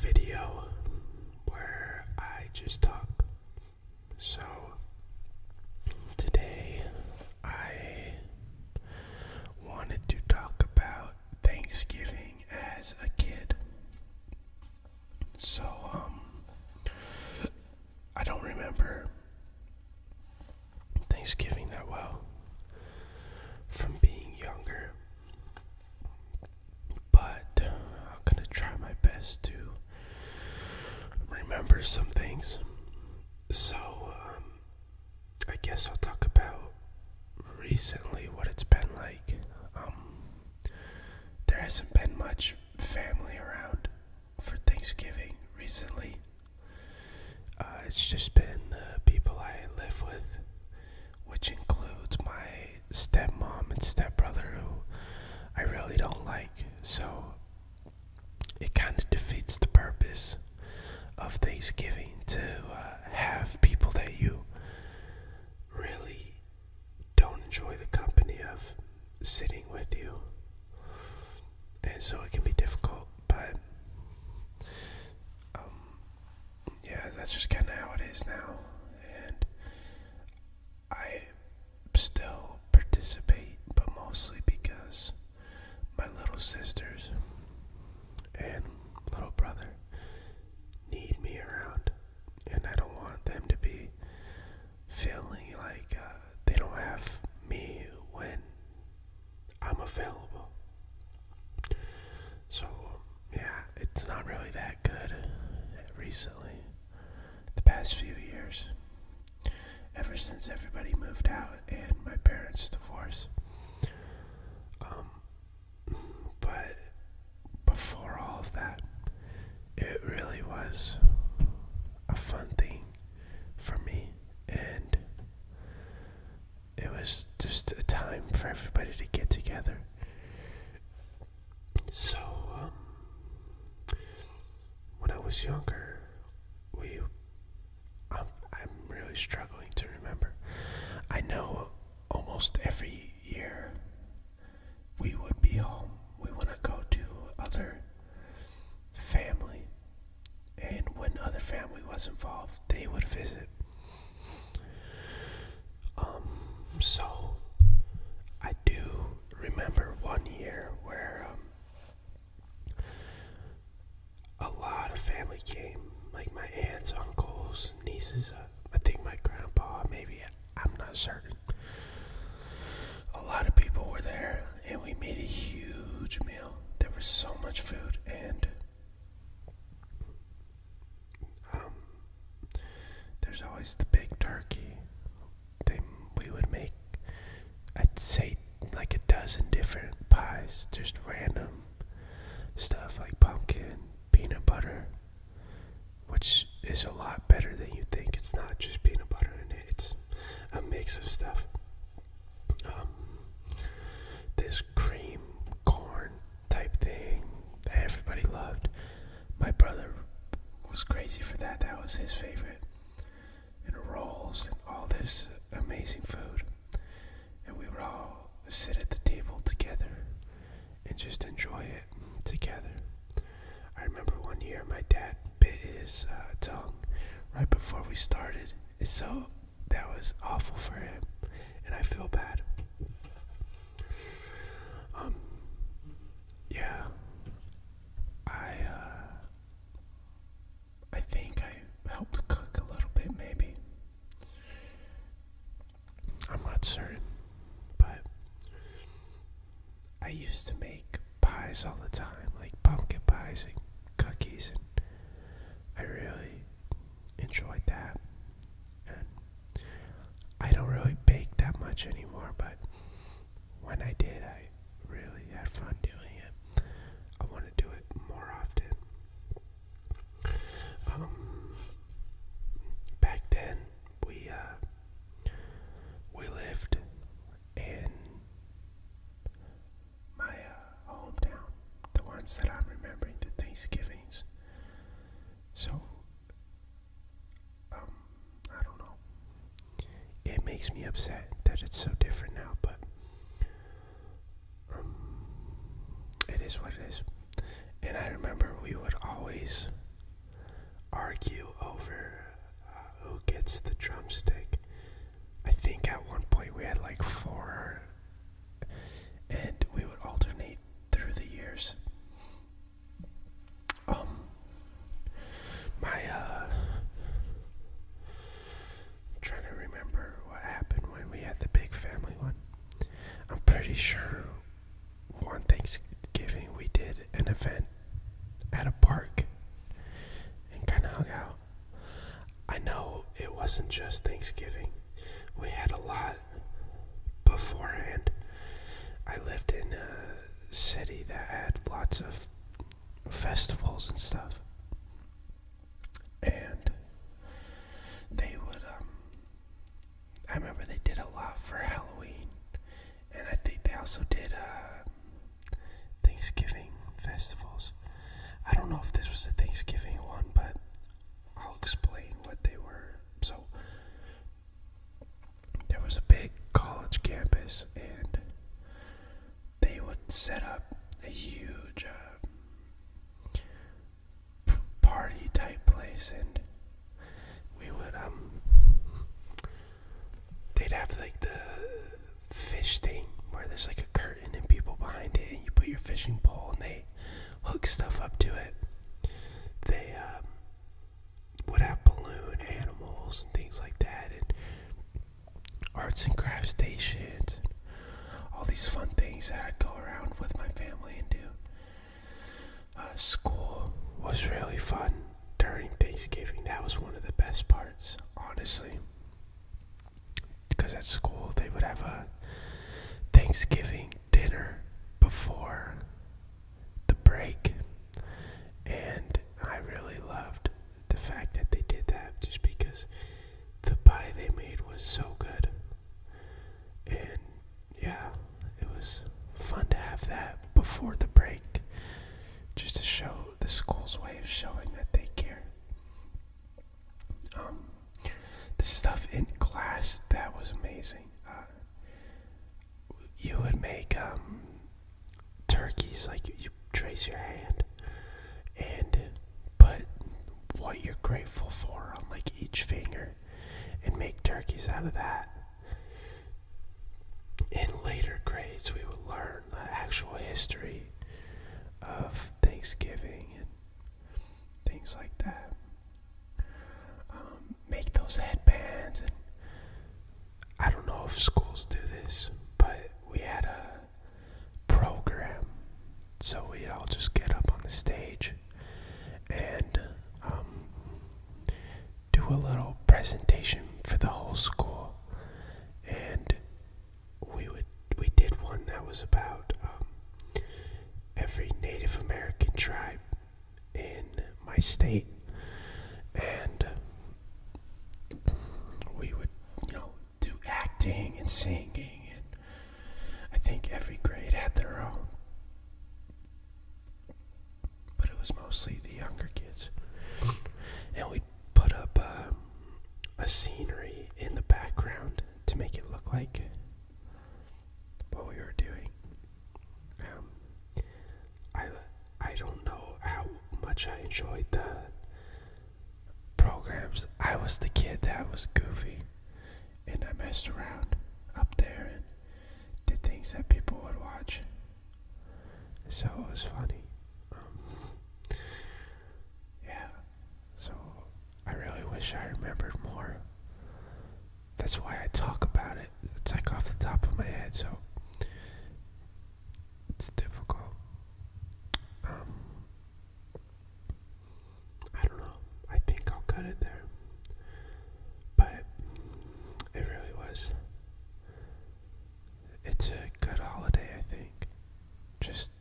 video where I just talk. So today I wanted to talk about Thanksgiving as a kid. So I don't remember Thanksgiving that well from being younger, but I'm gonna try my best to remember some things. So I guess I'll talk about recently what it's been like. There hasn't been much family around for Thanksgiving recently. It's just been the people I live with, which includes my stepmom and stepbrother, who I really don't like. So it kind of defeats the purpose of Thanksgiving to have people that you really don't enjoy the company of sitting with you. And so it can be difficult, but yeah, that's just kind of how it is now. And I still participate, but mostly because my little sisters and little brother need me around, and I don't want them to be feeling like they don't have me when I'm available. So yeah, it's not really that good recently. The past few years, ever since everybody moved out and my parents divorced. But before all of that, it really was a fun thing for me, and it was just a time for everybody to get together. So when I was younger, I'm really struggling to remember. I know almost every year we would be home. We want to go to other family, and when other family was involved, they would visit. So I do remember one year where a lot of family came, like my aunts, uncles, nieces, I think my grandpa, maybe, I'm not certain. A lot of people were there, and we made a huge meal. There was so much food, and there's always the big turkey. Then we would make, I'd say, like a dozen different pies, just random stuff like pumpkin, peanut butter, which is a lot better than you think. It's not just peanut butter in it, it's a mix of stuff. This cream corn type thing that everybody loved. My brother was crazy for that. That was his favorite. And rolls and all this amazing food. And we would all sit at the table together and just enjoy it together. I remember one year my dad bit his tongue right before we started. And so that was awful for him. And I feel bad. Yeah, I think I helped cook a little bit, maybe. I'm not certain, but I used to make pies all the time, like pumpkin pies and cookies, and I really enjoyed that. And I don't really bake that much anymore, but when I did, I really had fun doing it. I want to do it more often. Back then, we lived in my hometown, the ones that I'm remembering, the Thanksgivings. So, I don't know. It makes me upset that it's so different now, but it is what it is. And I remember we would always argue over who gets the drumstick. I think at one point we had like four, and we would alternate through the years. Trying to remember what happened when we had the big family one. I'm pretty sure one Thanksgiving we did an event at a park and kind of hung out. I know it wasn't just Thanksgiving. We had a lot beforehand. I lived in a city that had lots of festivals and stuff. And they would, I remember they did a lot for Halloween. And I think they also did Thanksgiving festivals. I don't know if this was a Thanksgiving one, but I'll explain what they were. So, there was a big college campus, and they would set up a huge party type place, and we would they'd have like the fish thing where there's like a curtain and people behind it, and you put your fishing pole and they hook stuff up to it. They would have balloon animals and things like that, and arts and crafts stations, all these fun things that I'd go around with my family and do. School was really fun during Thanksgiving. That was one of the best parts, honestly. Because at school they would have a Thanksgiving dinner before the break. And I really loved the fact that they did that, just because the pie they made was so good. And yeah, it was fun to have that before the break, just to show the school's way of showing that they care. The stuff in class, that was amazing. You would make turkeys, like you trace your hand and put what you're grateful for on like each finger and make turkeys out of that. In later grades, we would learn the actual history of Thanksgiving and things like that. Make those headbands, and I don't know if schools do this, but we had a program, so we'd all just get up on the stage and do a little presentation for the whole school. And we did one that was about every Native American tribe in my state, and we would, do acting and singing, and I think every grade had their own, but it was mostly the younger kids. And we'd put up a scenery in the background to make it look like what we were doing. I don't know how much I enjoyed the programs. I was the kid that was goofy, and I messed around up there and did things that people would watch. So it was funny. Yeah. So I really wish I remembered more. That's why I talk about it. It's like off the top of my head, so it's difficult. I don't know. I think I'll cut it there. But it really was. It's a good holiday, I think. Just,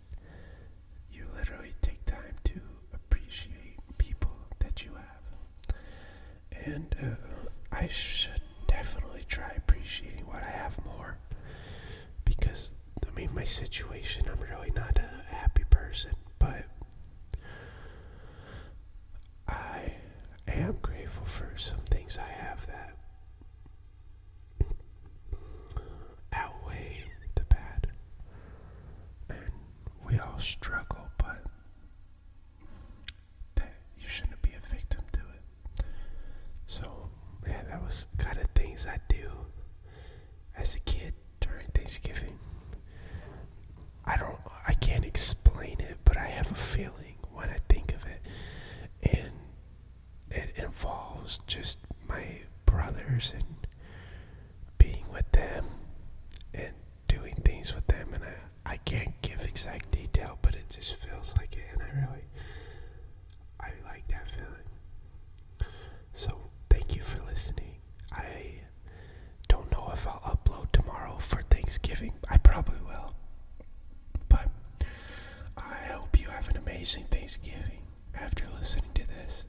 you literally take time to appreciate people that you have. And I should definitely try appreciating what I have more. Because, my situation, I'm really not a happy person. But I am grateful for some things I have that outweigh the bad. And we all struggle, but that you shouldn't be a victim to it. as a kid during Thanksgiving. I can't explain it, but I have a feeling when I think of it. And it involves just my brothers and being with them and doing things with them. And I can't give exact detail, but it just feels like it. And I like that feeling. So thank you for listening. I don't know if I'll upload tomorrow for Thanksgiving. I probably will. But I hope you have an amazing Thanksgiving after listening to this.